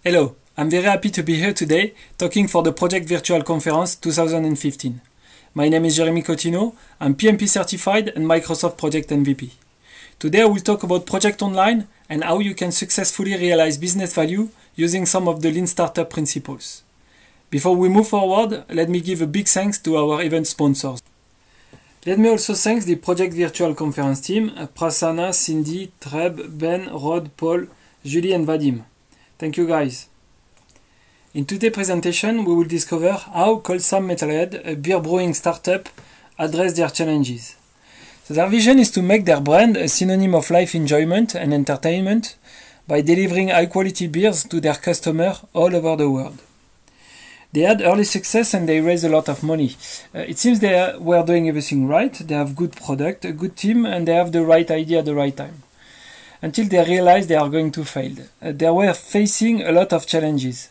Hello, I'm very happy to be here today talking for the Project Virtual Conference 2015. My name is JeremyCotino, I'm PMP certified and Microsoft Project MVP. Today I will talk about Project Online and how you can successfully realize business value using some of the Lean Startup principles. Before we move forward, let me give a big thanks to our event sponsors. Let me also thank the Project Virtual Conference team, Prasanna, Cindy, Treb, Ben, Rod, Paul, Julie and Vadim. Thank you guys. In today's presentation, we will discover how Coltham Metalhead, a beer brewing startup, address their challenges. So their vision is to make their brand a synonym of life enjoyment and entertainment by delivering high-quality beers to their customers all over the world. They had early success and they raised a lot of money. It seems they were doing everything right. They have good product, a good team, and they have the right idea at the right time. Until they realized they are going to fail. They were facing a lot of challenges.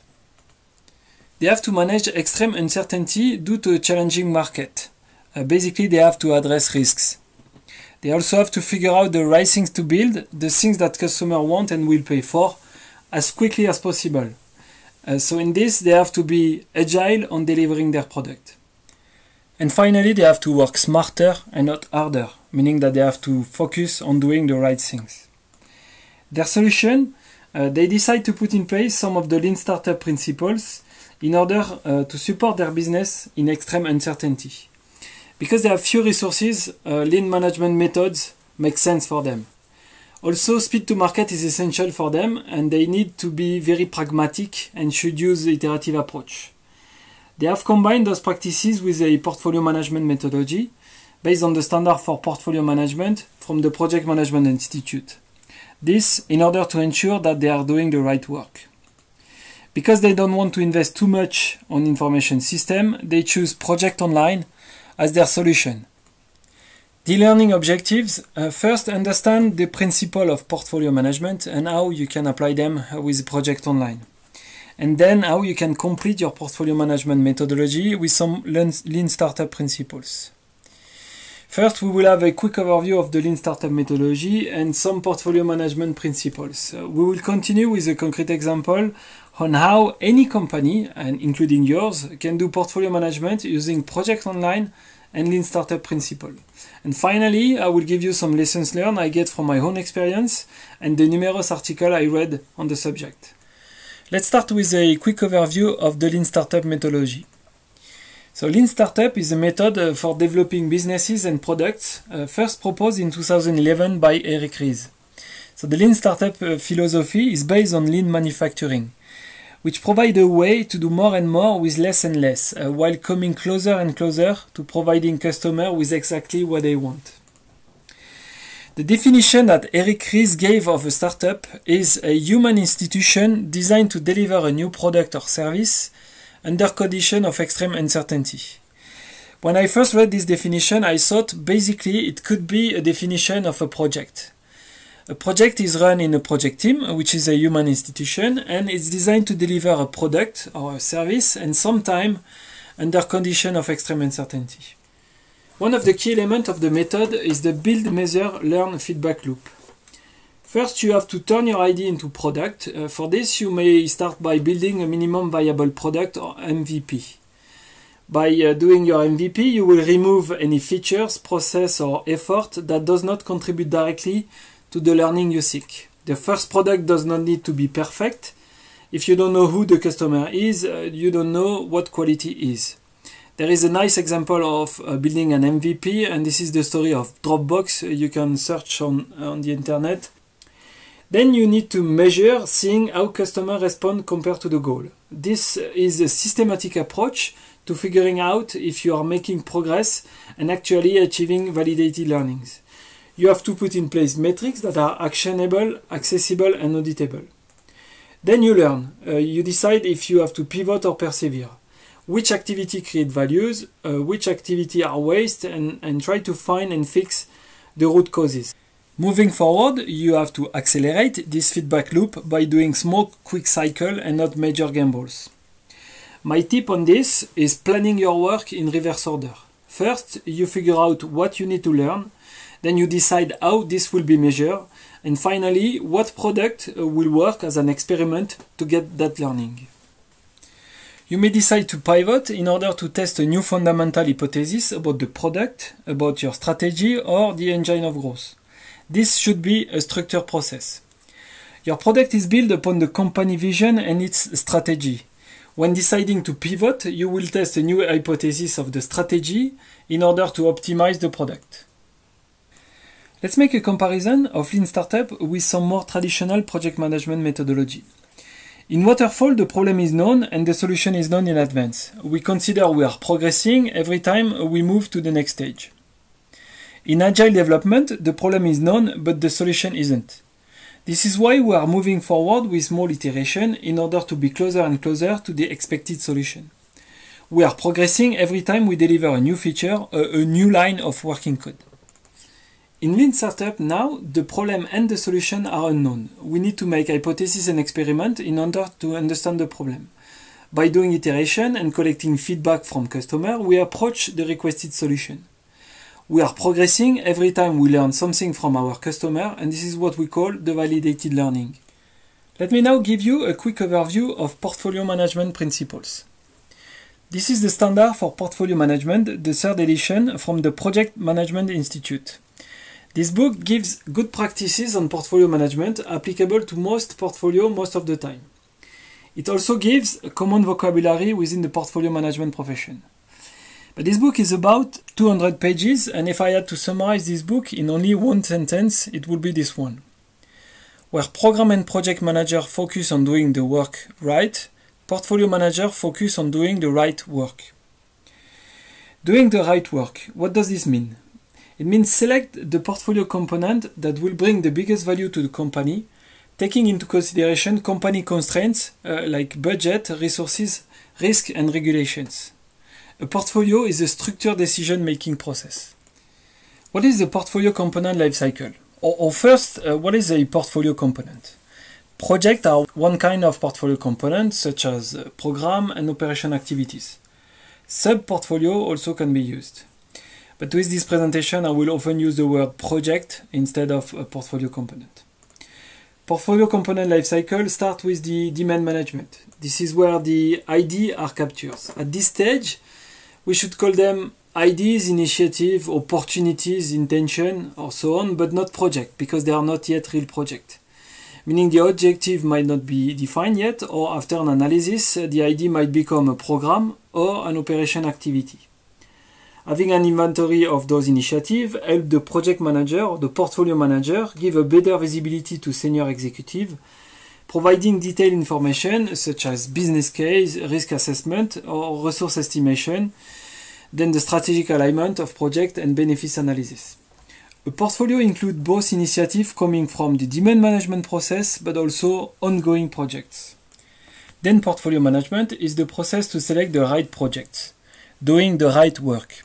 They have to manage extreme uncertainty due to a challenging market. Basically, they have to address risks. They also have to figure out the right things to build, the things that customers want and will pay for, as quickly as possible. So in this, they have to be agile on delivering their product. And finally, they have to work smarter and not harder, meaning that they have to focus on doing the right things. Their solution, they decide to put in place some of the Lean Startup principles in order to support their business in extreme uncertainty. Because they have few resources, Lean management methods make sense for them. Also, speed to market is essential for them and they need to be very pragmatic and should use the iterative approach. They have combined those practices with a portfolio management methodology based on the standard for portfolio management from the Project Management Institute. This in order to ensure that they are doing the right work. Because they don't want to invest too much on information system, they choose Project Online as their solution. The learning objectives first understand the principle of portfolio management and how you can apply them with Project Online. And then how you can complete your portfolio management methodology with some Lean Startup principles. First, we will have a quick overview of the Lean Startup methodology and some portfolio management principles. We will continue with a concrete example on how any company, and including yours, can do portfolio management using Project Online and Lean Startup principle. And finally, I will give you some lessons learned I get from my own experience and the numerous articles I read on the subject. Let's start with a quick overview of the Lean Startup methodology. So Lean Startup is a method for developing businesses and products first proposed in 2011 by Eric Ries. So the Lean Startup philosophy is based on lean manufacturing, which provide a way to do more and more with less and less, while coming closer and closer to providing customers with exactly what they want. The definition that Eric Ries gave of a startup is a human institution designed to deliver a new product or service under conditions of extreme uncertainty. When I first read this definition, I thought basically it could be a definition of a project. A project is run in a project team, which is a human institution, and it's designed to deliver a product or a service, and sometimes under conditions of extreme uncertainty. One of the key elements of the method is the build, measure, learn feedback loop. First, you have to turn your idea into product. For this, you may start by building a minimum viable product or MVP. By doing your MVP, you will remove any features, process, or effort that does not contribute directly to the learning you seek. The first product does not need to be perfect. If you don't know who the customer is, you don't know what quality is. There is a nice example of building an MVP, and this is the story of Dropbox. You can search on the internet. Then you need to measure, seeing how customers respond compared to the goal. This is a systematic approach to figuring out if you are making progress and actually achieving validated learnings. You have to put in place metrics that are actionable, accessible, and auditable. Then you learn. You decide if you have to pivot or persevere. Which activity create values, which activity are waste, and try to find and fix the root causes. Moving forward, you have to accelerate this feedback loop by doing small, quick cycle and not major gambles. My tip on this is planning your work in reverse order. First, you figure out what you need to learn, then you decide how this will be measured, And finally, what product will work as an experiment to get that learning. You may decide to pivot in order to test a new fundamental hypothesis about the product, about your strategy, or the engine of growth. This should be a structured process. Your product is built upon the company vision and its strategy. When deciding to pivot, you will test a new hypothesis of the strategy in order to optimize the product. Let's make a comparison of Lean Startup with some more traditional project management methodology. In Waterfall, the problem is known and the solution is known in advance. We consider we are progressing every time we move to the next stage. In Agile development, the problem is known but the solution isn't. This is why we are moving forward with small iteration in order to be closer and closer to the expected solution. We are progressing every time we deliver a new feature, a new line of working code. In Lean Startup now, the problem and the solution are unknown. We need to make hypothesis and experiment in order to understand the problem. By doing iteration and collecting feedback from customer, we approach the requested solution. We are progressing every time we learn something from our customer, and this is what we call the validated learning. Let me now give you a quick overview of portfolio management principles. This is the standard for portfolio management, the third edition from the Project Management Institute. This book gives good practices on portfolio management applicable to most portfolio most of the time. It also gives a common vocabulary within the portfolio management profession. But this book is about 200 pages, and if I had to summarize this book in only one sentence, it would be this one. Where program and project manager focus on doing the work right, portfolio manager focus on doing the right work. Doing the right work, what does this mean? It means select the portfolio component that will bring the biggest value to the company, taking into consideration company constraints like budget, resources, risk, and regulations. A portfolio is a structured decision-making process. What is the portfolio component lifecycle? Or first, what is a portfolio component? Projects are one kind of portfolio component, such as program and operation activities. Sub-portfolio also can be used. But with this presentation, I will often use the word project instead of a portfolio component. Portfolio component lifecycle starts with the demand management. This is where the ID are captured. At this stage, we should call them ideas, initiative, opportunities, intention, or so on, but not project, because they are not yet real project. Meaning the objective might not be defined yet, or after an analysis, the ID might become a program or an operation activity. Having an inventory of those initiatives helps the project manager or the portfolio manager give a better visibility to senior executive, providing detailed information such as business case, risk assessment, or resource estimation, then the strategic alignment of project and benefits analysis. A portfolio includes both initiatives coming from the demand management process, but also ongoing projects. Then portfolio management is the process to select the right projects, doing the right work.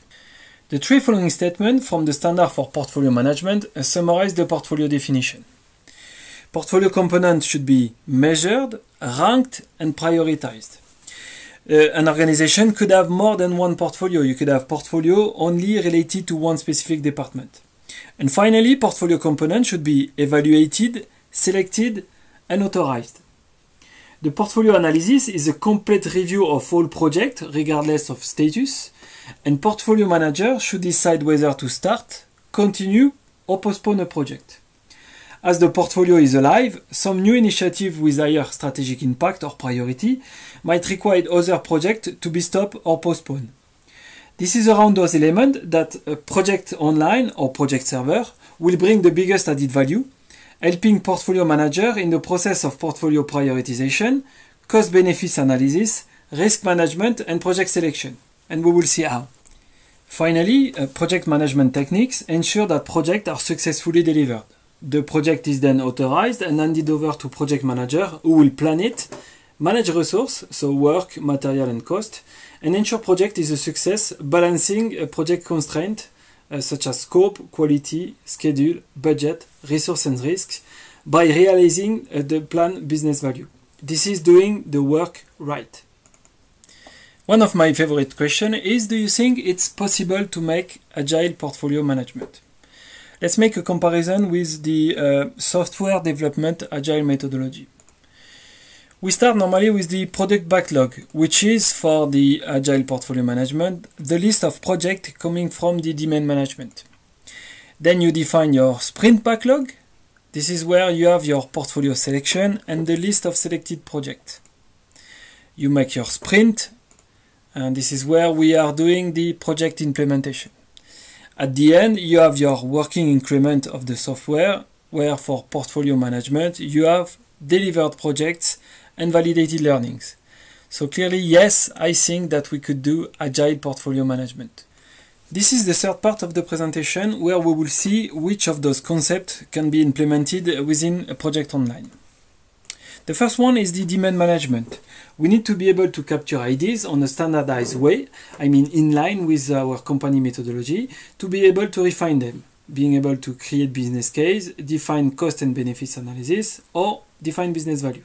The three following statements from the standard for portfolio management summarize the portfolio definition. Portfolio components should be measured, ranked, and prioritized. An organization could have more than one portfolio. You could have portfolio only related to one specific department. And finally, portfolio components should be evaluated, selected, and authorized. The portfolio analysis is a complete review of all projects, regardless of status, and portfolio manager should decide whether to start, continue, or postpone a project. As the portfolio is alive, some new initiative with higher strategic impact or priority might require other projects to be stopped or postponed. This is around those elements that a project online or project server will bring the biggest added value, helping portfolio manager in the process of portfolio prioritization, cost-benefits analysis, risk management, and project selection. And we will see how. Finally, project management techniques ensure that projects are successfully delivered. The project is then authorized and handed over to project manager who will plan it, manage resource, so work, material and cost, and ensure project is a success, balancing a project constraint such as scope, quality, schedule, budget, resource and risks by realizing the planned business value. This is doing the work right. One of my favorite questions is, do you think it's possible to make agile portfolio management? Let's make a comparison with the software development agile methodology. We start normally with the product backlog, which is for the agile portfolio management, the list of projects coming from the demand management. Then you define your sprint backlog. This is where you have your portfolio selection and the list of selected projects. You make your sprint, and this is where we are doing the project implementation. At the end, you have your working increment of the software, where for portfolio management, you have delivered projects and validated learnings. So clearly, yes, I think that we could do agile portfolio management. This is the third part of the presentation where we will see which of those concepts can be implemented within a project online. The first one is the demand management. We need to be able to capture ideas on a standardized way, I mean in line with our company methodology, to be able to refine them, being able to create business case, define cost and benefits analysis, or define business value.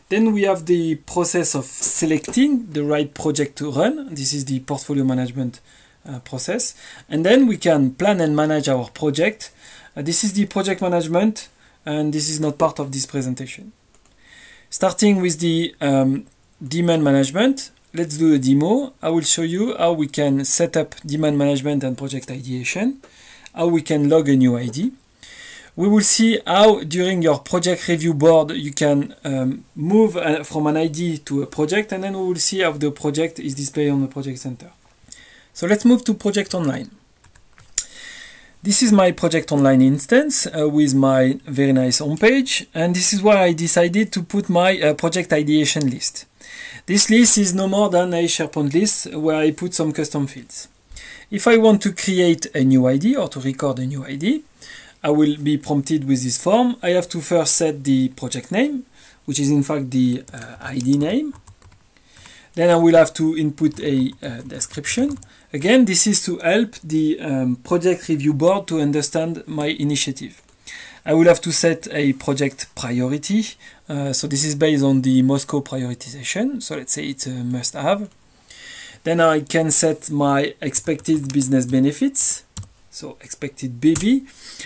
Then we have the process of selecting the right project to run. This is the portfolio management process. And then we can plan and manage our project. This is the project management, and this is not part of this presentation. Starting with the demand management, let's do a demo. I will show you how we can set up demand management and project ideation, how we can log a new ID. We will see how during your project review board you can move from an ID to a project, and then we will see how the project is displayed on the project center. So let's move to project online. This is my project online instance with my very nice homepage, and this is where I decided to put my project ideation list. This list is no more than a SharePoint list where I put some custom fields. If I want to create a new ID or to record a new ID, I will be prompted with this form. I have to first set the project name, which is in fact the ID name. Then I will have to input a description. Again, this is to help the project review board to understand my initiative. I will have to set a project priority. So this is based on the Moscow prioritization. So let's say it's a must-have. Then I can set my expected business benefits. So expected BB.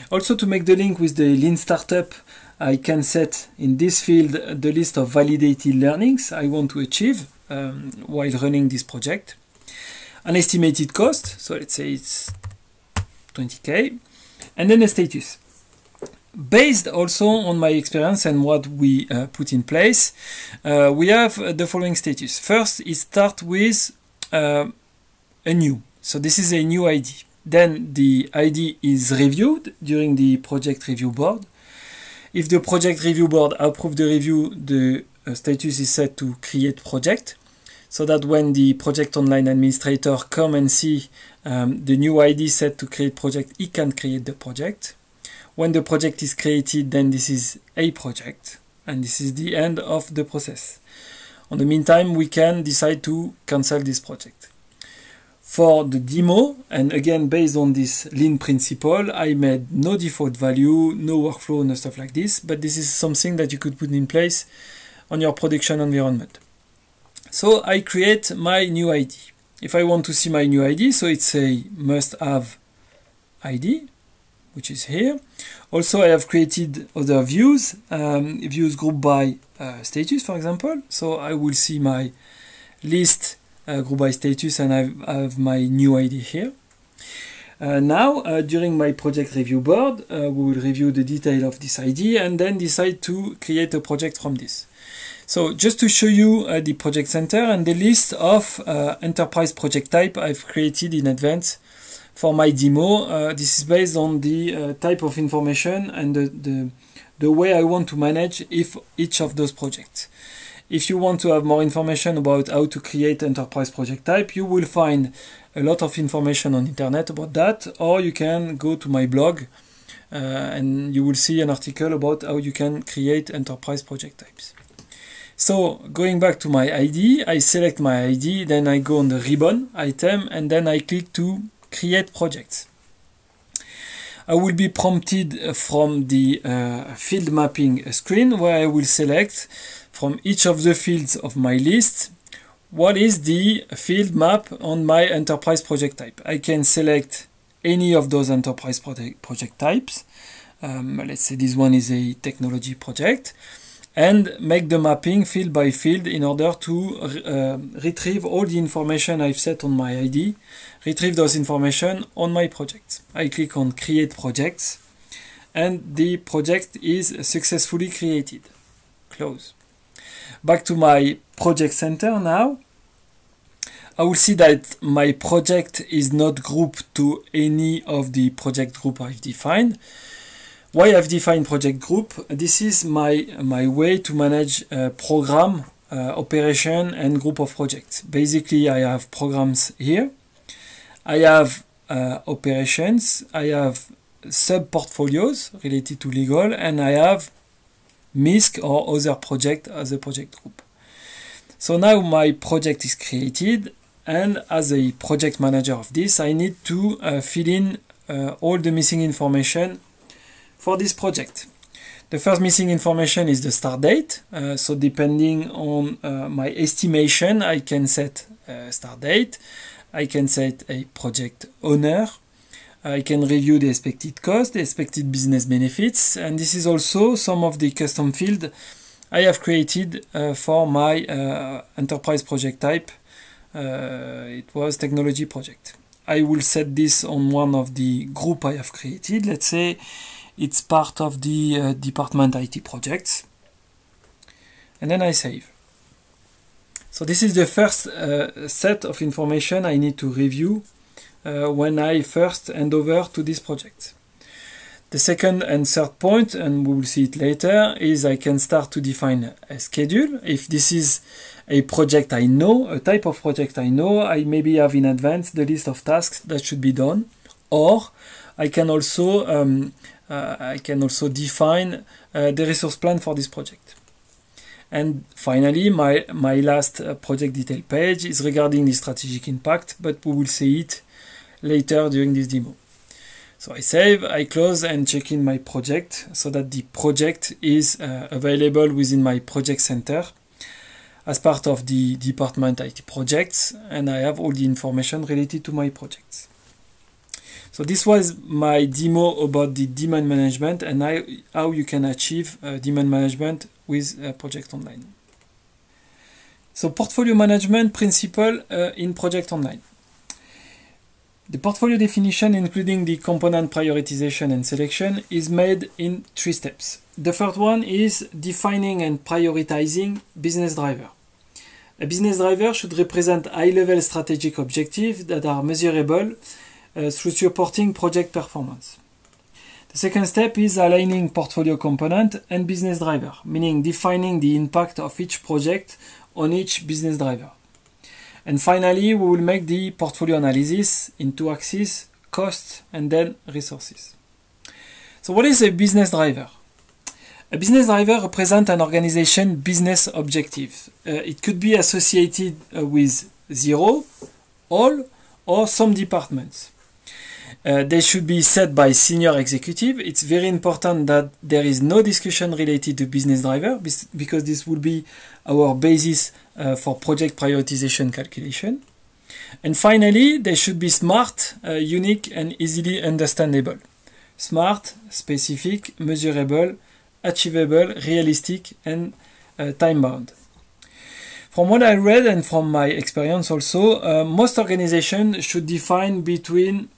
Also, to make the link with the lean startup, I can set in this field the list of validated learnings I want to achieve while running this project. An estimated cost, so let's say it's 20K, and then a status. Based also on my experience and what we put in place, we have the following status. First, it starts with a new. So this is a new ID. Then the ID is reviewed during the project review board. If the project review board approves the review, the status is set to create project, so that when the project online administrator come and see the new ID set to create project, he can create the project. When the project is created, then this is a project, and this is the end of the process. In the meantime, we can decide to cancel this project. For the demo, and again based on this lean principle, I made no default value, no workflow, no stuff like this, but this is something that you could put in place on your production environment. So I create my new ID. If I want to see my new ID, so it's a must-have ID, which is here. Also, I have created other views, views grouped by status, for example. So I will see my list group by status, and I have my new ID here. Now, during my project review board, we will review the detail of this ID and then decide to create a project from this. So just to show you the project center and the list of enterprise project type I've created in advance for my demo. This is based on the type of information and the way I want to manage each of those projects. If you want to have more information about how to create enterprise project type, you will find a lot of information on internet about that, or you can go to my blog and you will see an article about how you can create enterprise project types. So going back to my ID, I select my ID, then I go on the ribbon item, and then I click to create projects. I will be prompted from the field mapping screen where I will select from each of the fields of my list what is the field map on my enterprise project type. I can select any of those enterprise project types. Let's say this one is a technology project, and make the mapping field by field in order to retrieve all the information I've set on my ID, retrieve those information on my projects. I click on Create Projects, and the project is successfully created. Close. Back to my project center now. I will see that my project is not grouped to any of the project group I've defined. Why I've defined project group? This is my way to manage program, operation, and group of projects. Basically, I have programs here. I have operations. I have sub-portfolios related to legal, and I have MISC or other project as a project group. So now my project is created, and as a project manager of this, I need to fill in all the missing information for this project. The first missing information is the start date. So depending on my estimation, I can set a start date. I can set a project owner. I can review the expected cost, the expected business benefits, and this is also some of the custom field I have created for my enterprise project type. It was technology project. I will set this on one of the group I have created. Let's say it's part of the department IT projects, and then I save. So this is the first set of information I need to review when I first hand over to this project. The second and third point, and we will see it later, is I can start to define a schedule. If this is a project I know, a type of project I know, I maybe have in advance the list of tasks that should be done, or I can also define the resource plan for this project. And finally, my last project detail page is regarding the strategic impact, but we will see it later during this demo. So I save, I close, and check in my project so that the project is available within my project center as part of the department IT projects, and I have all the information related to my projects. So this was my demo about the demand management and how you can achieve demand management with Project Online. So portfolio management principle in Project Online. The portfolio definition, including the component prioritization and selection, is made in 3 steps. The first one is defining and prioritizing business driver. A business driver should represent high-level strategic objectives that are measurable through supporting project performance. The second step is aligning portfolio component and business driver, meaning defining the impact of each project on each business driver. And finally, we will make the portfolio analysis in 2 axes, cost and then resources. So what is a business driver? A business driver represents an organization business objective. It could be associated with 0, all, or some departments. They should be set by senior executive. It's very important that there is no discussion related to business driver because this will be our basis for project prioritization calculation. And finally, they should be smart, unique, and easily understandable. Smart, specific, measurable, achievable, realistic, and time-bound. From what I read and from my experience also, most organizations should define between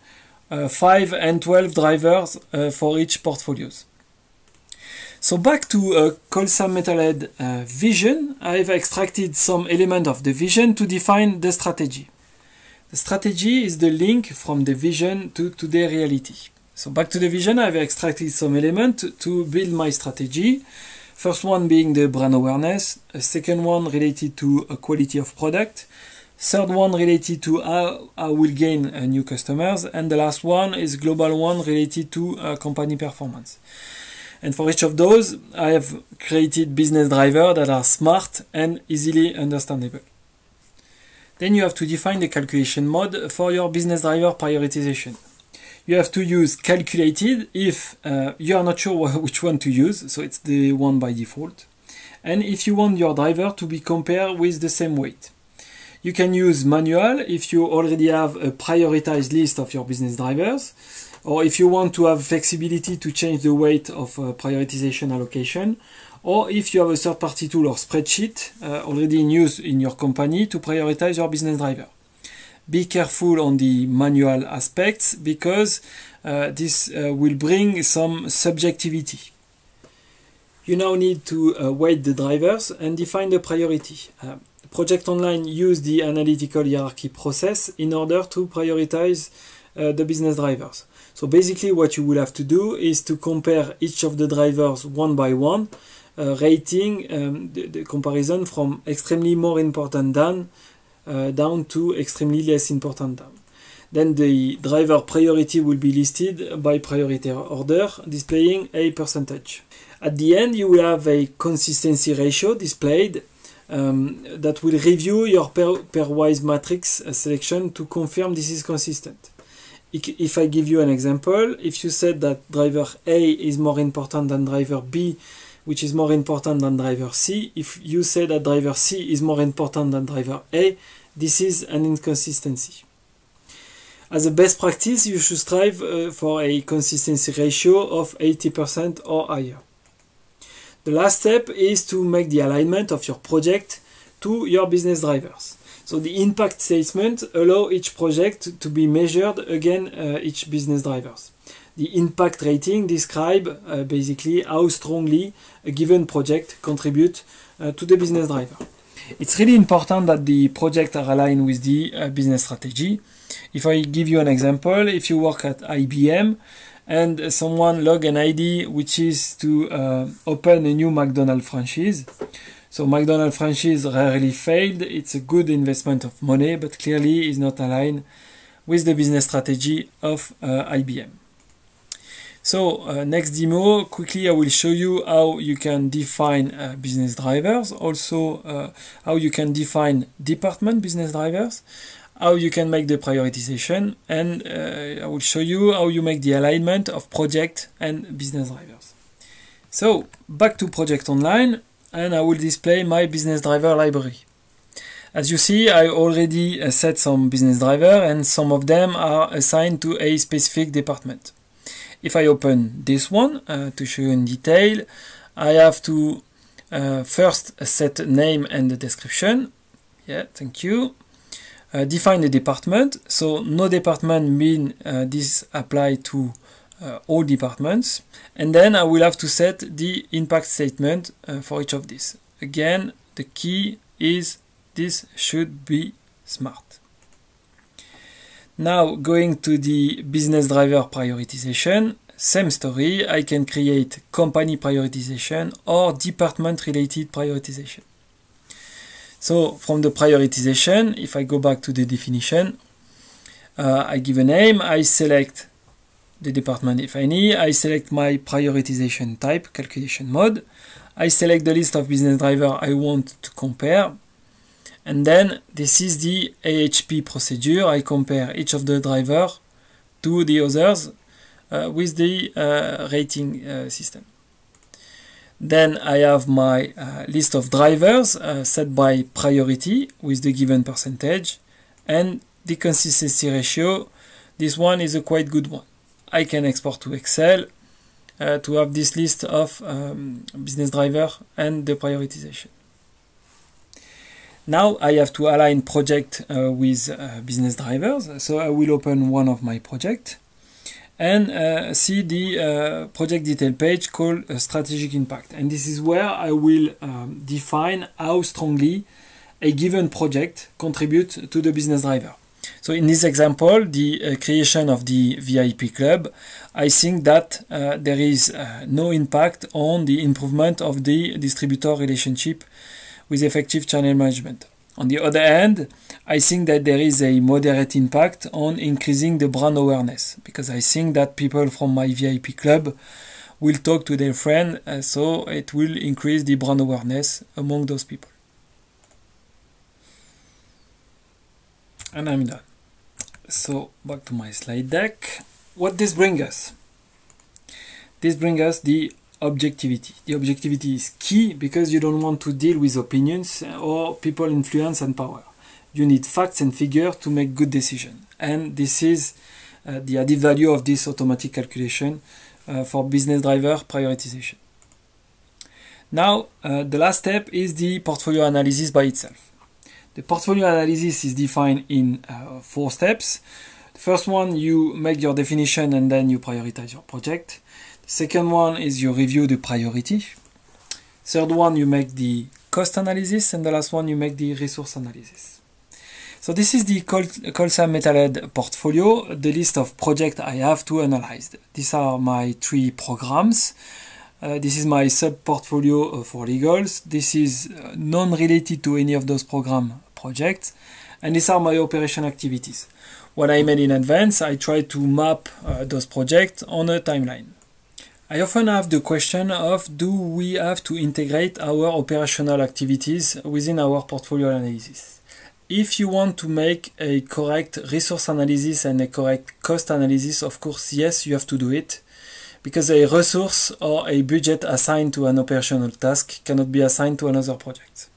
5 and 12 drivers for each portfolios. So back to Coltham Metalhead vision, I've extracted some element of the vision to define the strategy. The strategy is the link from the vision to the reality. So back to the vision, I've extracted some element to build my strategy. First one being the brand awareness, a second one related to quality of product, third one related to how I will gain new customers, and the last one is global one related to company performance. And for each of those, I have created business drivers that are smart and easily understandable. Then you have to define the calculation mode for your business driver prioritization. You have to use calculated if you are not sure which one to use, so it's the one by default. And if you want your driver to be compared with the same weight. You can use manual if you already have a prioritized list of your business drivers, or if you want to have flexibility to change the weight of prioritization allocation, or if you have a third-party tool or spreadsheet already in use in your company to prioritize your business driver. Be careful on the manual aspects because this will bring some subjectivity. You now need to weight the drivers and define the priority. Project Online use the analytical hierarchy process in order to prioritize the business drivers. So basically what you will have to do is to compare each of the drivers one by one, rating the comparison from extremely more important than down to extremely less important than. Then the driver priority will be listed by priority order, displaying a percentage. At the end, you will have a consistency ratio displayed that will review your pairwise matrix selection to confirm this is consistent. If I give you an example, if you said that driver A is more important than driver B, which is more important than driver C, if you say that driver C is more important than driver A, this is an inconsistency. As a best practice, you should strive for a consistency ratio of 80% or higher. The last step is to make the alignment of your project to your business drivers. So the impact statement allows each project to be measured against each business drivers. The impact rating describes basically how strongly a given project contributes to the business driver. It's really important that the projects are aligned with the business strategy. If I give you an example, if you work at IBM, and someone log an ID which is to open a new McDonald's franchise. So McDonald's franchise rarely failed. It's a good investment of money, but clearly is not aligned with the business strategy of IBM. So next demo, quickly I will show you how you can define business drivers, also how you can define department business drivers, how you can make the prioritization, and I will show you how you make the alignment of project and business drivers. So back to Project Online, and I will display my business driver library. As you see, I already set some business driver, and some of them are assigned to a specific department. If I open this one to show you in detail, I have to first set a name and the description. Yeah, thank you. Define the department. So no department mean this apply to all departments. And then I will have to set the impact statement for each of these. Again, the key is this should be smart. Now going to the business driver prioritization, same story. I can create company prioritization or department related prioritization. So from the prioritization, if I go back to the definition, I give a name, I select the department if any, I select my prioritization type, calculation mode, I select the list of business driver I want to compare, and then this is the AHP procedure. I compare each of the driver to the others with the rating system. Then I have my list of drivers set by priority with the given percentage, and the consistency ratio. This one is a quite good one. I can export to Excel to have this list of business driver and the prioritization. Now I have to align project with business drivers. So I will open one of my projects and see the project detail page called strategic impact. And this is where I will define how strongly a given project contributes to the business driver. So in this example, the creation of the VIP club, I think that there is no impact on the improvement of the distributor relationship with effective channel management. On the other hand, I think that there is a moderate impact on increasing the brand awareness, because I think that people from my VIP club will talk to their friend, so it will increase the brand awareness among those people. And I'm done. So back to my slide deck. What this brings us? This brings us the objectivity. The objectivity is key because you don't want to deal with opinions or people influence and power. you need facts and figures to make good decisions. And this is the added value of this automatic calculation for business driver prioritization. Now, the last step is the portfolio analysis by itself. The portfolio analysis is defined in 4 steps. The first one, you make your definition and then you prioritize your project. The second one is you review the priority. Third one, you make the cost analysis, and the last one, you make the resource analysis. So this is the Coltham Metalhead portfolio, the list of projects I have to analyze. These are my 3 programs. This is my sub-portfolio for legals. This is non-related to any of those program projects. And these are my operation activities. What I made in advance, I try to map those projects on a timeline. I often have the question of, do we have to integrate our operational activities within our portfolio analysis? If you want to make a correct resource analysis and a correct cost analysis, of course, yes, you have to do it. Because a resource or a budget assigned to an operational task cannot be assigned to another project.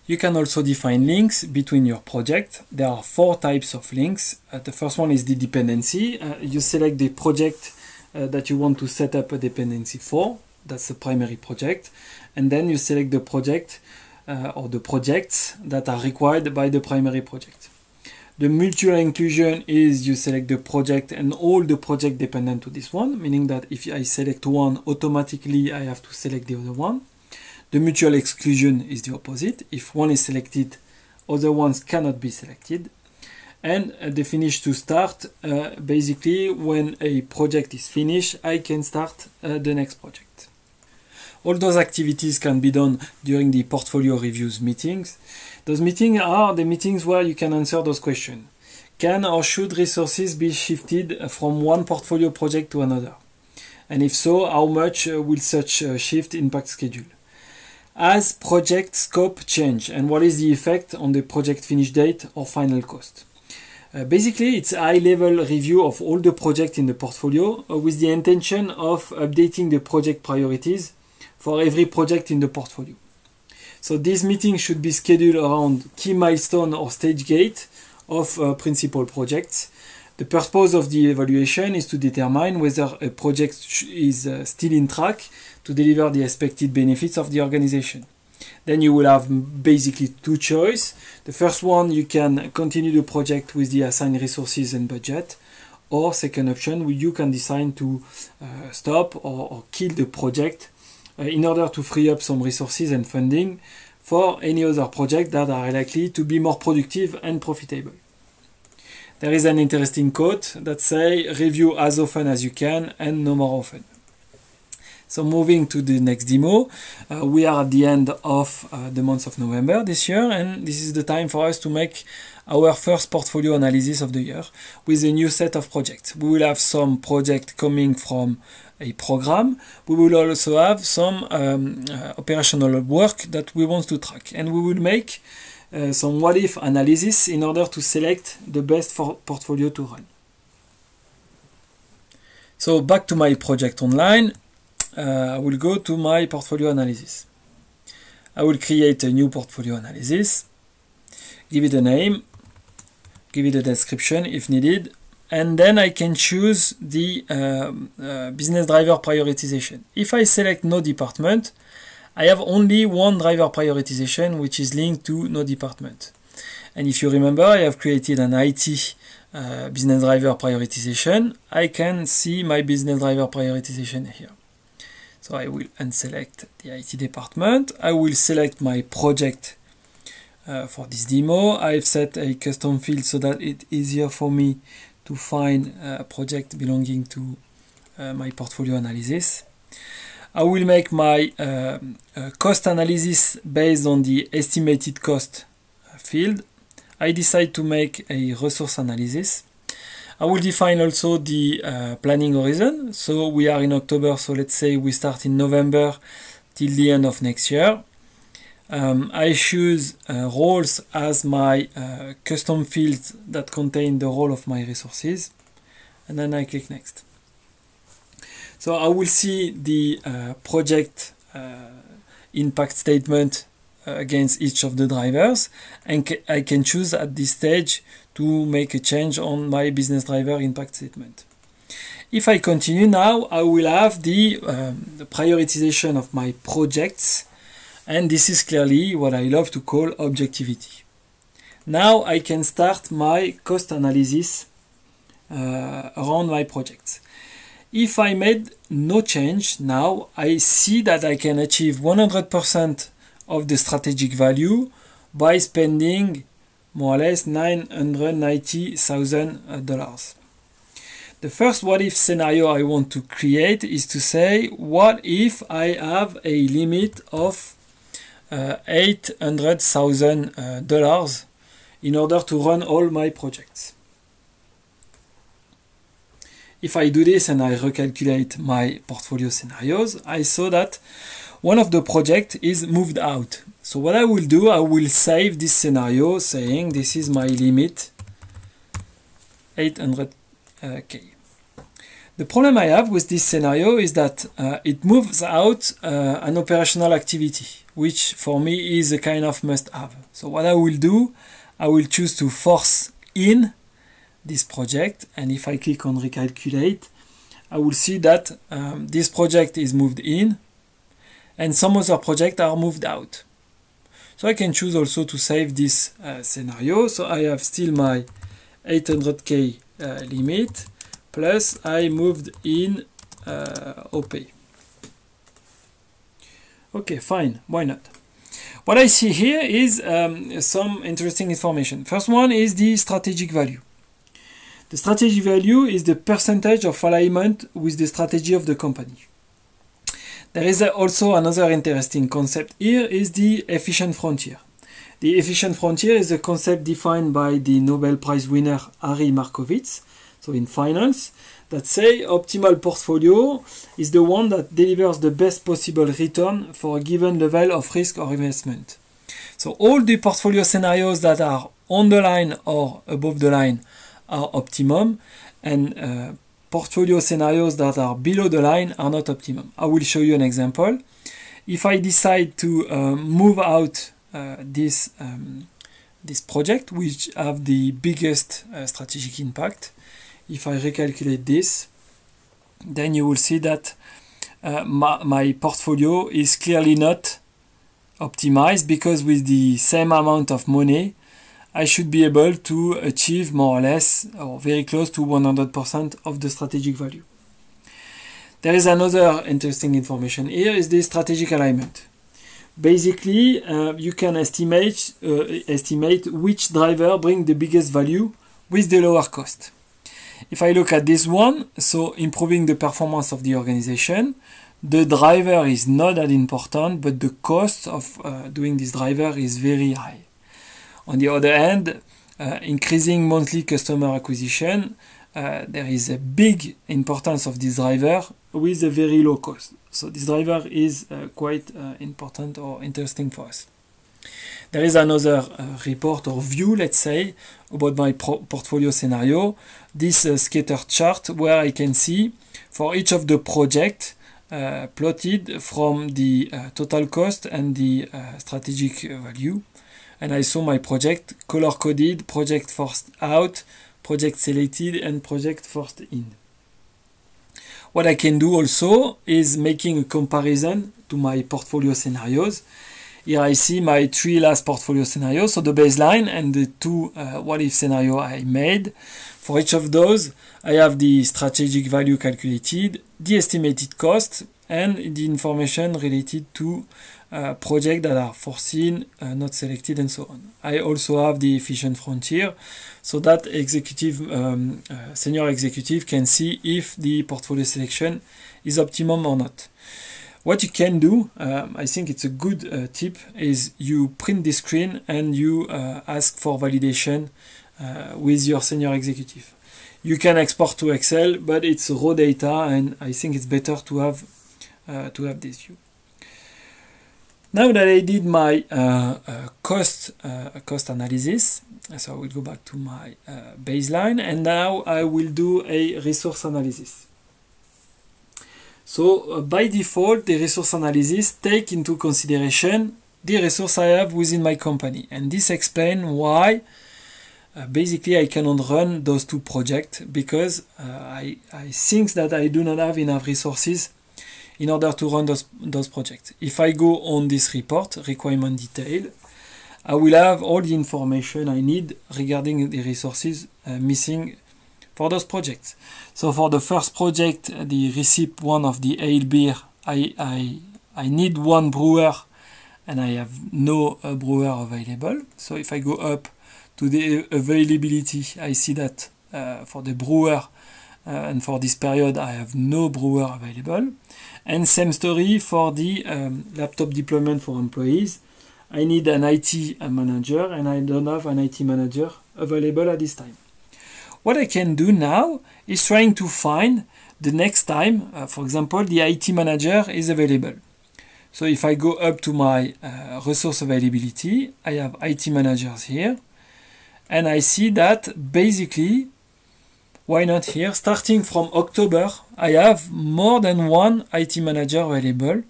You can also define links between your project. There are 4 types of links. The first one is the dependency. You select the project that you want to set up a dependency for. That's the primary project. And then you select the project or the projects that are required by the primary project. The mutual inclusion is you select the project and all the project dependent to this one, meaning that if I select one, automatically I have to select the other one. The mutual exclusion is the opposite. If one is selected, other ones cannot be selected. And the finish to start, basically when a project is finished, I can start the next project. All those activities can be done during the portfolio reviews meetings. Those meetings are the meetings where you can answer those questions. Can or should resources be shifted from one portfolio project to another? And if so, how much will such a shift impact schedule? Has project scope changed, and what is the effect on the project finish date or final cost? Basically, it's a high-level review of all the projects in the portfolio with the intention of updating the project priorities for every project in the portfolio. So this meeting should be scheduled around key milestone or stage gate of principal projects. The purpose of the evaluation is to determine whether a project is still in track to deliver the expected benefits of the organization. Then you will have basically 2 choices. The first one, you can continue the project with the assigned resources and budget. Or second option, you can decide to stop or kill the project in order to free up some resources and funding for any other project that are likely to be more productive and profitable. There is an interesting quote that says, review as often as you can and no more often. So moving to the next demo, we are at the end of the month of November this year, and this is the time for us to make our first portfolio analysis of the year with a new set of projects. We will have some projects coming from a program. We will also have some operational work that we want to track, and we will make some what-if analysis in order to select the best portfolio to run. So back to my project online. I will go to my portfolio analysis. I will create a new portfolio analysis, give it a name, give it a description if needed, and then I can choose the business driver prioritization. If I select no department, I have only one driver prioritization which is linked to no department. And if you remember, I have created an IT business driver prioritization. I can see my business driver prioritization here. So I will unselect the IT department. I will select my project for this demo. I've set a custom field so that it's easier for me to find a project belonging to my portfolio analysis. I will make my cost analysis based on the estimated cost field. I decide to make a resource analysis. I will define also the planning horizon. So we are in October, so let's say we start in November till the end of next year. I choose roles as my custom fields that contain the role of my resources, and then I click next. So I will see the project impact statement against each of the drivers, and I can choose at this stage to make a change on my business driver impact statement. If I continue now, I will have the prioritization of my projects, and this is clearly what I love to call objectivity. Now I can start my cost analysis around my projects. If I made no change, now I see that I can achieve 100% of the strategic value by spending more or less $990,000. The first what if scenario I want to create is to say, what if I have a limit of $800,000 in order to run all my projects? If I do this and I recalculate my portfolio scenarios, I saw that one of the projects is moved out. So what I will do, I will save this scenario saying this is my limit, 800K. The problem I have with this scenario is that it moves out an operational activity, which for me is a kind of must-have. So what I will do, I will choose to force in this project, and if I click on recalculate, I will see that this project is moved in and some other projects are moved out. So I can choose also to save this scenario. So I have still my 800K limit, plus I moved in OP. Okay, fine, why not? What I see here is some interesting information. First one is the strategic value. The strategic value is the percentage of alignment with the strategy of the company. There is also another interesting concept here is the efficient frontier. The efficient frontier is a concept defined by the Nobel Prize winner Harry Markowitz, so in finance, that say optimal portfolio is the one that delivers the best possible return for a given level of risk or investment. So all the portfolio scenarios that are on the line or above the line are optimum, and portfolio scenarios that are below the line are not optimum. I will show you an example. If I decide to move out this project, which have the biggest strategic impact, if I recalculate this, then you will see that my portfolio is clearly not optimized, because with the same amount of money, I should be able to achieve more or less or very close to 100% of the strategic value. There is another interesting information here is the strategic alignment. Basically, you can estimate which driver bring the biggest value with the lower cost. If I look at this one, so improving the performance of the organization, the driver is not that important, but the cost of doing this driver is very high. On the other hand, increasing monthly customer acquisition, there is a big importance of this driver with a very low cost. So this driver is quite important or interesting for us. There is another report or view, let's say, about my portfolio scenario. This scatter chart where I can see for each of the projects plotted from the total cost and the strategic value. And I saw my project color-coded, project forced out, project selected, and project forced in. What I can do also is making a comparison to my portfolio scenarios. Here I see my 3 last portfolio scenarios, so the baseline and the 2 what-if scenario I made. For each of those, I have the strategic value calculated, the estimated cost, and the information related to projects that are foreseen, not selected, and so on. I also have the efficient frontier, so that senior executive can see if the portfolio selection is optimum or not. What you can do, I think it's a good tip, is you print the screen and you ask for validation with your senior executive. You can export to Excel, but it's raw data, and I think it's better to have this view. Now that I did my cost analysis, so I will go back to my baseline, and now I will do a resource analysis. So by default, the resource analysis take into consideration the resource I have within my company. And this explains why basically I cannot run those two projects, because I think that I do not have enough resources in order to run those projects. If I go on this report, requirement detail, I will have all the information I need regarding the resources missing for those projects. So for the first project, the receipt one of the ale beer, I need one brewer and I have no brewer available. So if I go up to the availability, I see that for the brewer and for this period I have no brewer available. And same story for the laptop deployment for employees. I need an IT manager and I don't have an IT manager available at this time. What I can do now is trying to find the next time, for example, the IT manager is available. So if I go up to my resource availability, I have IT managers here. And I see that basically, why not here? Starting from October, I have more than one IT manager available.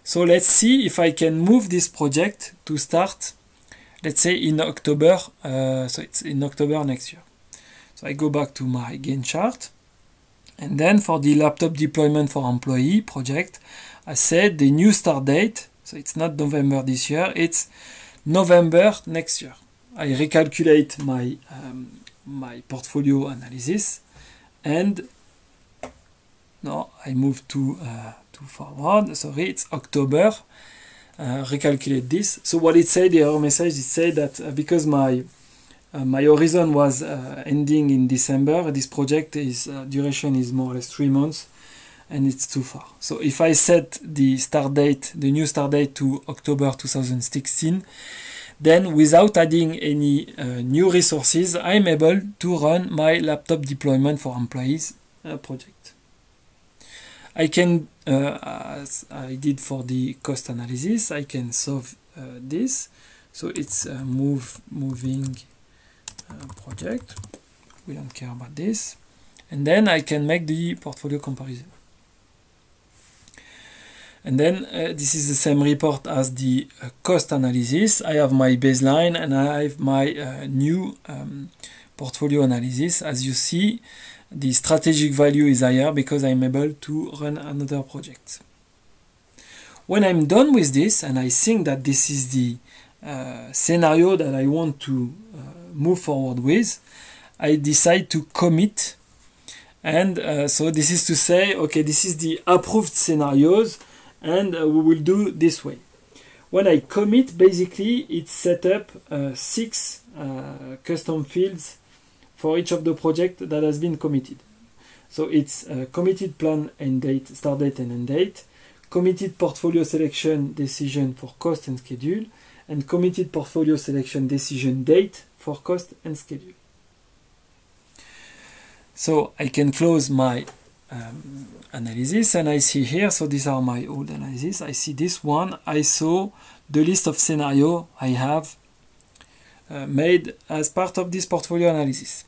So let's see if I can move this project to start, let's say in October, so it's in October next year. So I go back to my Gantt chart. And then for the laptop deployment for employee project, I said the new start date, so it's not November this year, it's November next year. I recalculate my, my portfolio analysis, and no, I move too forward, sorry, it's October, recalculate this. So what it said, the error message, it said that because my horizon was ending in December, this project is duration is more or less 3 months, and it's too far. So if I set the start date, the new start date to October 2016, then without adding any new resources, I'm able to run my laptop deployment for employees project. I can, as I did for the cost analysis, I can solve this. So it's a moving project. We don't care about this. And then I can make the portfolio comparison. And then this is the same report as the cost analysis. I have my baseline and I have my new portfolio analysis. As you see, the strategic value is higher because I'm able to run another project. When I'm done with this, and I think that this is the scenario that I want to move forward with, I decide to commit. And so this is to say, okay, this is the approved scenarios, and we will do this way. When I commit, basically it's set up 6 custom fields for each of the projects that has been committed. So it's committed plan end date, start date and end date, committed portfolio selection decision for cost and schedule, and committed portfolio selection decision date for cost and schedule. So I can close my analysis, and I see here, so these are my old analysis. I see this one. I saw the list of scenario I have made as part of this portfolio analysis.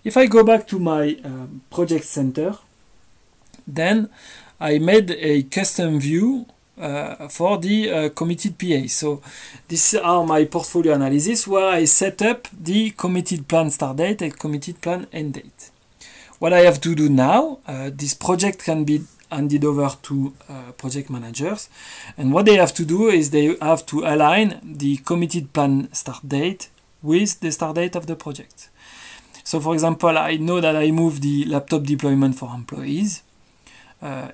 If I go back to my project center, then I made a custom view for the committed PA. So these are my portfolio analysis where I set up the committed plan start date and committed plan end date. What I have to do now, this project can be handed over to project managers, and what they have to do is they have to align the committed plan start date with the start date of the project. So for example, I know that I moved the laptop deployment for employees.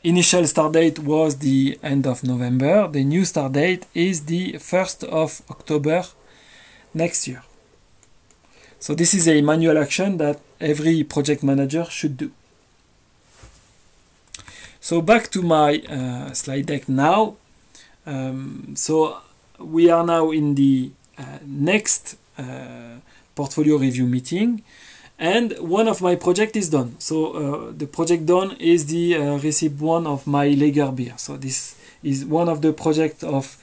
Initial start date was the end of November. The new start date is the 1st of October next year. So this is a manual action that every project manager should do. So back to my slide deck now. So we are now in the next portfolio review meeting, and one of my project is done. So the project done is the receipt one of my lager beer. So this is one of the projects of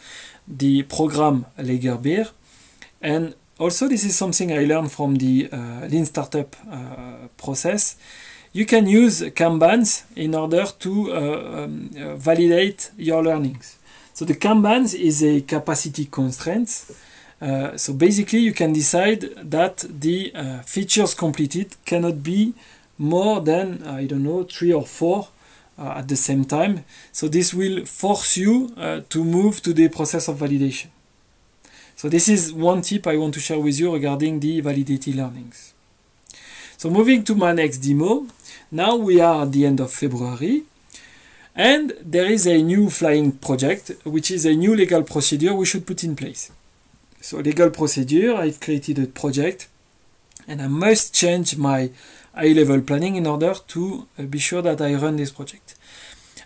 the program lager beer, and also this is something I learned from the lean startup process. You can use Kanbans in order to validate your learnings. So So the Kanban is a capacity constraint. So basically you can decide that the features completed cannot be more than, I don't know, 3 or 4 at the same time. So this will force you to move to the process of validation. So this is one tip I want to share with you regarding the validated learnings. So moving to my next demo, now we are at the end of February, and there is a new flying project, which is a new legal procedure we should put in place. So legal procedure, I've created a project, and I must change my high-level planning in order to be sure that I run this project.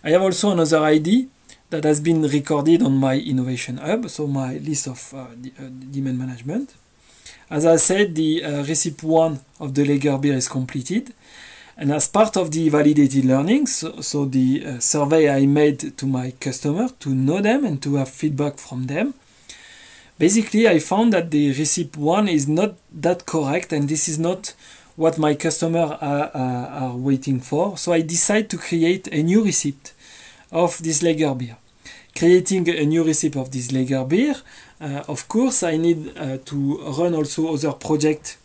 I have also another ID that has been recorded on my Innovation Hub, so my list of demand management. As I said, the recipe 1 of the lager beer is completed. And as part of the validated learnings, so the survey I made to my customer to know them and to have feedback from them, basically I found that the recipe 1 is not that correct, and this is not what my customer are waiting for. So I decided to create a new recipe of this lager beer. Creating a new recipe of this lager beer, of course I need to run also other projects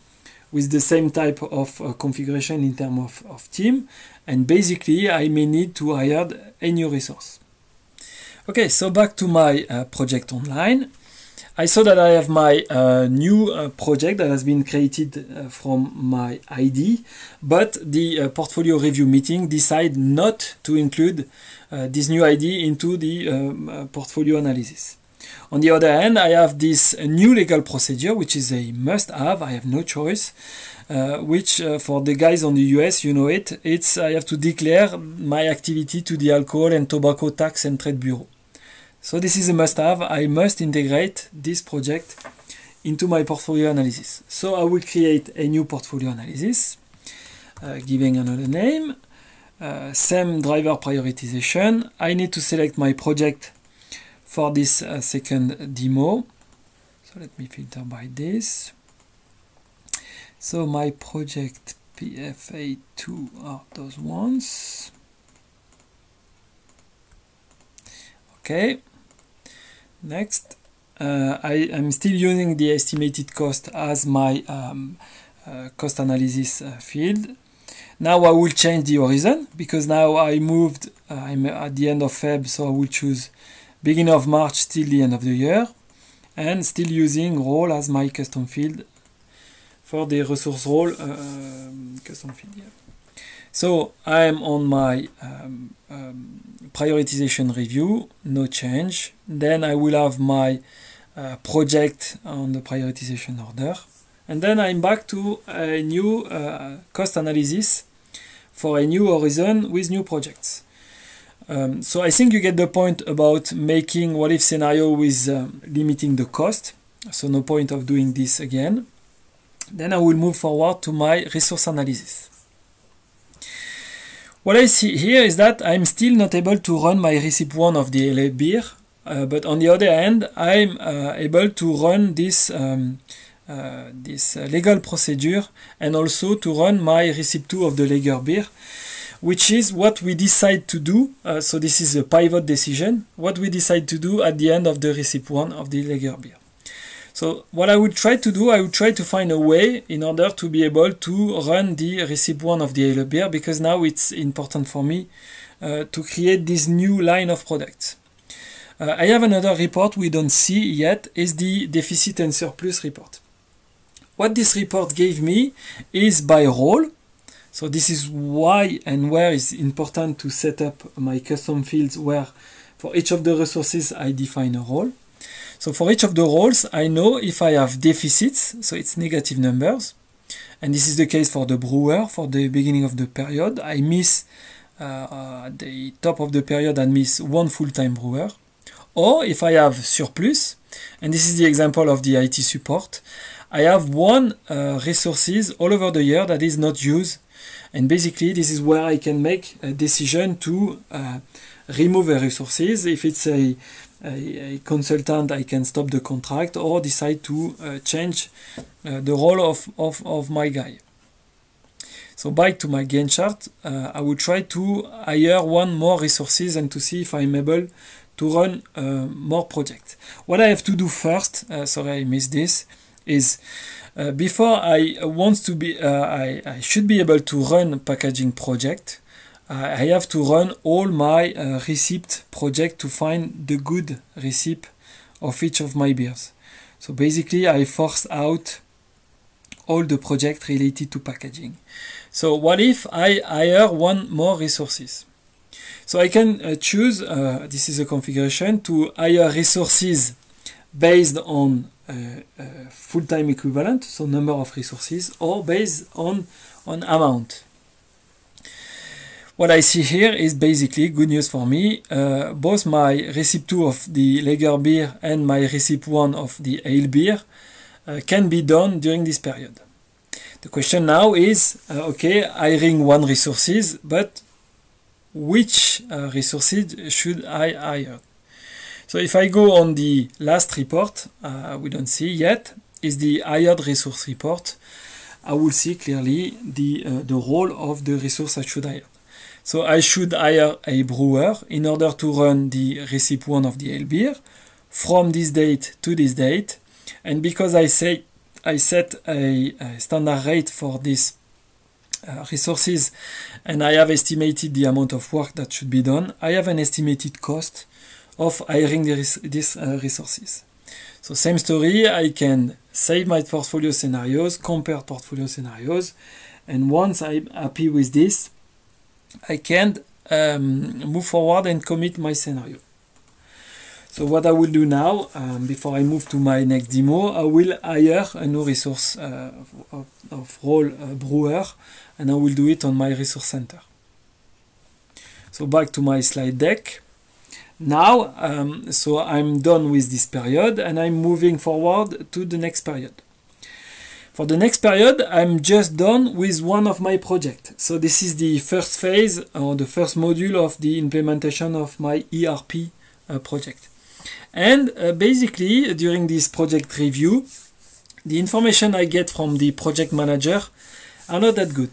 with the same type of configuration in terms of team, and basically I may need to hire a new resource. Okay, so back to my project online. I saw that I have my new project that has been created from my ID, but the portfolio review meeting decided not to include this new ID into the portfolio analysis. On the other hand, I have this new legal procedure, which is a must-have. I have no choice, which for the guys on the US, you know it, it's I have to declare my activity to the Alcohol and Tobacco Tax and Trade Bureau. So this is a must-have. I must integrate this project into my portfolio analysis. So I will create a new portfolio analysis, giving another name, same driver prioritization. I need to select my project for this second demo. So let me filter by this. So my project PFA2 are those ones. Okay. Next, I am still using the estimated cost as my cost analysis field. Now I will change the horizon, because now I moved, I'm at the end of Feb, so I will choose beginning of March till the end of the year, and still using role as my custom field for the resource role custom field. Yeah. So I am on my prioritization review, no change. Then I will have my project on the prioritization order. And then I'm back to a new cost analysis for a new horizon with new projects. So I think you get the point about making what-if scenario with limiting the cost. So no point of doing this again. Then I will move forward to my resource analysis. What I see here is that I'm still not able to run my recipe 1 of the LA beer, but on the other hand, I'm able to run this legal procedure and also to run my recipe 2 of the lager beer, which is what we decide to do. So this is a pivot decision, what we decide to do at the end of the recipe 1 of the lager beer. So what I would try to do, I would try to find a way in order to be able to run the recipe 1 of the ale beer, because now it's important for me to create this new line of products. I have another report we don't see yet, is the deficit and surplus report. What this report gave me is by role. So this is why and where it's important to set up my custom fields, where for each of the resources I define a role. So for each of the roles, I know if I have deficits, so it's negative numbers. And this is the case for the brewer, for the beginning of the period. I miss, at the top of the period, I miss one full-time brewer. Or if I have surplus, and this is the example of the IT support, I have one resources all over the year that is not used. And basically, this is where I can make a decision to remove a resources. If it's a consultant, I can stop the contract or decide to change the role of my guy. So back to my Gantt chart, I will try to hire one more resources and to see if I'm able to run more projects. What I have to do first, sorry I missed this, is before I should be able to run packaging project, I have to run all my receipt project to find the good receipt of each of my beers. So basically I force out all the projects related to packaging. So what if I hire one more resources? So I can choose, this is a configuration, to hire resources based on full-time equivalent, so number of resources, or based on amount. What I see here is basically good news for me. Both my receipt 2 of the lager beer and my receipt 1 of the ale beer can be done during this period. The question now is, okay, hiring one resources, but which resources should I hire? So if I go on the last report, we don't see yet, is the hired resource report. I will see clearly the role of the resource I should hire. So I should hire a brewer in order to run the receipt 1 of the ale beer from this date to this date. And because I set a standard rate for these resources and I have estimated the amount of work that should be done, I have an estimated cost of hiring these resources. So same story, I can save my portfolio scenarios, compare portfolio scenarios, and once I'm happy with this, I can move forward and commit my scenario. So what I will do now, before I move to my next demo, I will hire a new resource of role brewer, and I will do it on my resource center. So back to my slide deck. Now, so I'm done with this period, and I'm moving forward to the next period. For the next period, I'm just done with one of my projects. So this is the first phase or the first module of the implementation of my ERP project. And basically, during this project review, the information I get from the project manager are not that good.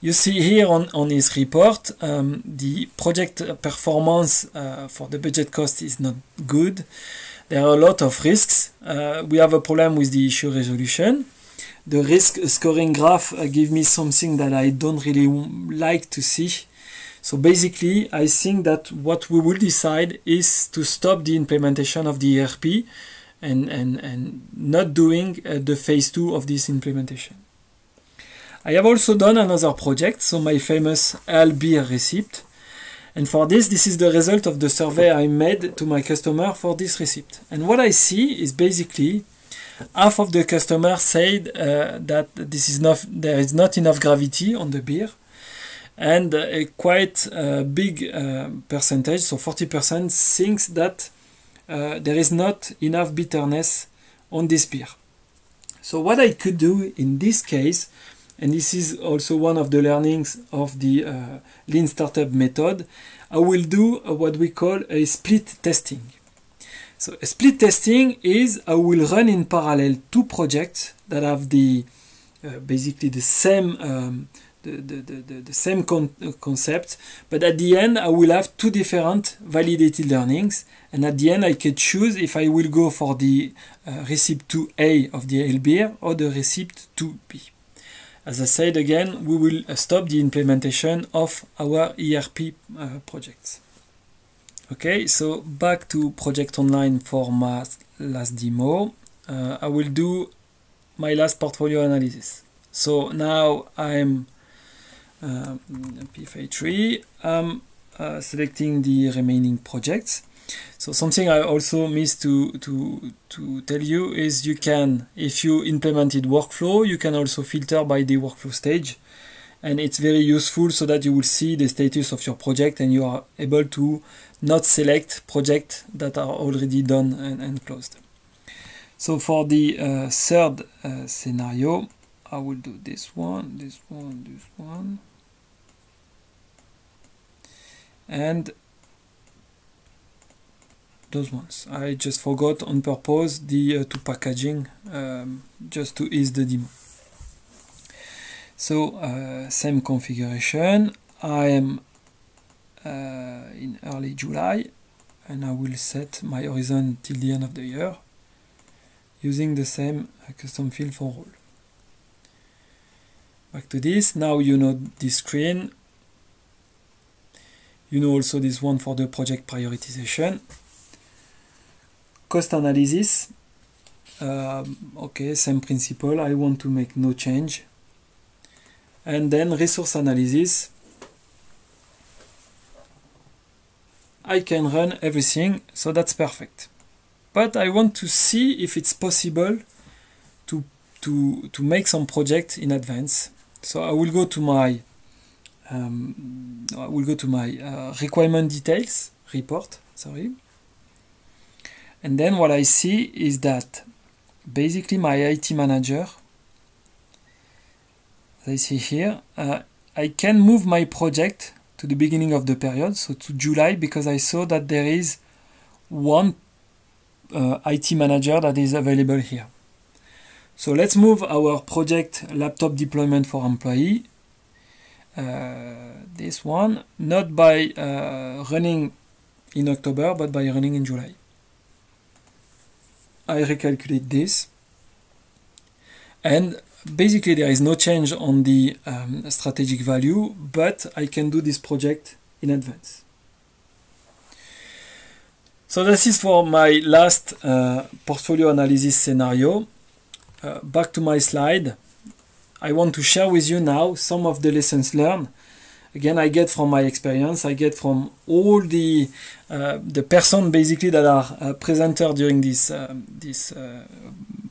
You see here on his report, the project performance for the budget cost is not good. There are a lot of risks. We have a problem with the issue resolution. The risk scoring graph gives me something that I don't really like to see. So basically, I think that what we will decide is to stop the implementation of the ERP and not doing the phase 2 of this implementation. I have also done another project, so my famous ale beer receipt. And for this is the result of the survey I made to my customer for this receipt. And what I see is basically half of the customers said that there is not enough gravity on the beer, and a quite big percentage, so 40%, thinks that there is not enough bitterness on this beer. So what I could do in this case, and this is also one of the learnings of the Lean Startup method, I will do what we call a split testing. So a split testing is I will run in parallel two projects that have the basically the same concept, but at the end I will have two different validated learnings, and at the end I can choose if I will go for the receipt 2A of the ale beer or the receipt 2B. As I said again, we will stop the implementation of our ERP projects. Okay, so back to Project Online for my last demo. I will do my last portfolio analysis. So now I'm P3, I'm selecting the remaining projects. So something I also missed to tell you is you can, if you implemented workflow, you can also filter by the workflow stage. And it's very useful so that you will see the status of your project and you are able to not select projects that are already done and closed. So for the third scenario, I will do this one, this one, this one. And those ones. I just forgot on purpose the two packaging just to ease the demo. So same configuration. I am in early July, and I will set my horizon till the end of the year using the same custom field for all. Back to this. Now you know this screen. You know also this one for the project prioritization. Cost analysis. Okay, same principle. I want to make no change. And then resource analysis. I can run everything, so that's perfect. But I want to see if it's possible to make some project in advance. So I will go to my requirement details report. Sorry. And then what I see is that basically my IT manager, as I see here, I can move my project to the beginning of the period, so to July, because I saw that there is one IT manager that is available here. So let's move our project laptop deployment for employee. This one, not by running in October, but by running in July. I recalculate this, and basically there is no change on the strategic value, but I can do this project in advance. So this is for my last portfolio analysis scenario. Back to my slide. I want to share with you now some of the lessons learned. Again, I get from my experience, I get from all the person basically that are presenter during this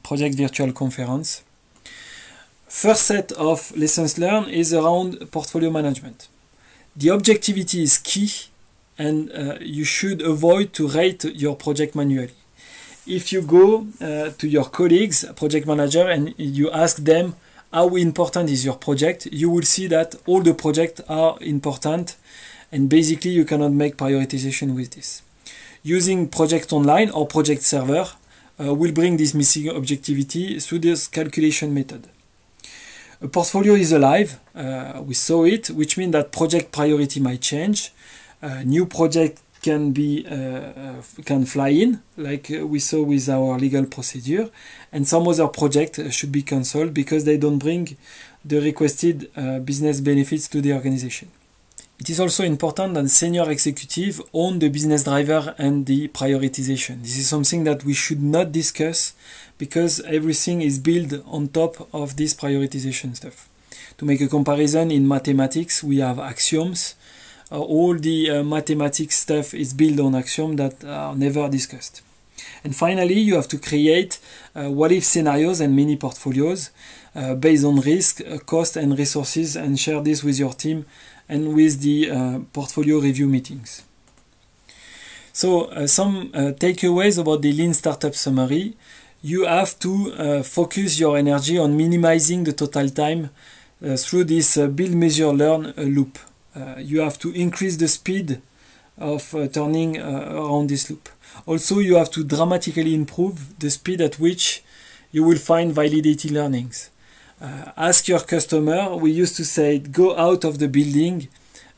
project virtual conference. First set of lessons learned is around portfolio management. The objectivity is key, and you should avoid to rate your project manually. If you go to your colleagues, project manager, and you ask them how important is your project, you will see that all the projects are important, and basically you cannot make prioritization with this. Using project online or project server will bring this missing objectivity through this calculation method. A portfolio is alive, we saw it, which means that project priority might change. New project can fly in, like we saw with our legal procedure, and some other project should be cancelled because they don't bring the requested business benefits to the organization. It is also important that senior executive own the business driver and the prioritization. This is something that we should not discuss because everything is built on top of this prioritization stuff. To make a comparison, in mathematics we have axioms. All the mathematics stuff is built on axioms that are never discussed. And finally, you have to create what-if scenarios and mini portfolios based on risk, cost and resources, and share this with your team and with the portfolio review meetings. So some takeaways about the Lean Startup Summary. You have to focus your energy on minimizing the total time through this build, measure, learn loop. You have to increase the speed of turning around this loop. Also, you have to dramatically improve the speed at which you will find validated learnings. Ask your customer. We used to say, go out of the building,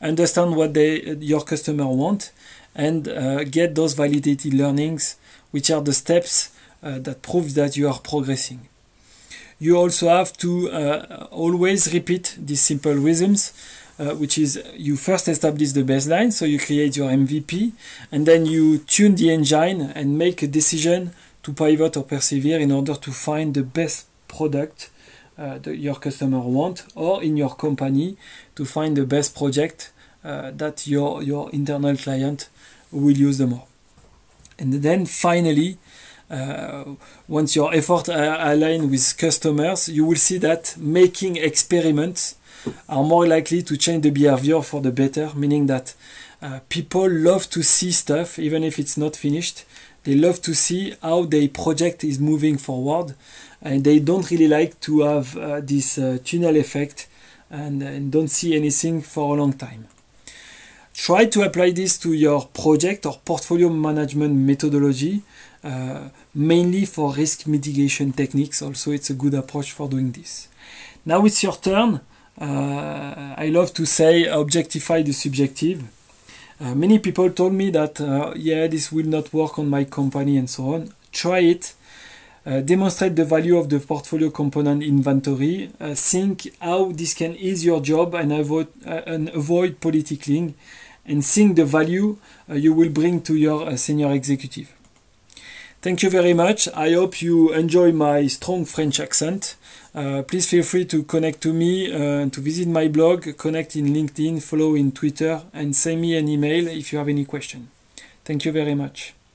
understand what your customer want, and get those validated learnings, which are the steps that prove that you are progressing. You also have to always repeat these simple rhythms, which is you first establish the baseline, so you create your MVP, and then you tune the engine and make a decision to pivot or persevere in order to find the best product that your customer want, or in your company to find the best project that your internal client will use the more. And then finally, once your efforts are aligned with customers, you will see that making experiments are more likely to change the behavior for the better, meaning that people love to see stuff, even if it's not finished. They love to see how their project is moving forward, and they don't really like to have this tunnel effect and don't see anything for a long time. Try to apply this to your project or portfolio management methodology, mainly for risk mitigation techniques. Also, it's a good approach for doing this. Now it's your turn. I love to say objectify the subjective. Many people told me that, yeah, this will not work on my company and so on. Try it. Demonstrate the value of the portfolio component inventory. Think how this can ease your job and avoid politicking. And think the value you will bring to your senior executive. Thank you very much. I hope you enjoy my strong French accent. Please feel free to connect to me, to visit my blog, connect in LinkedIn, follow in Twitter, and send me an email if you have any question. Thank you very much.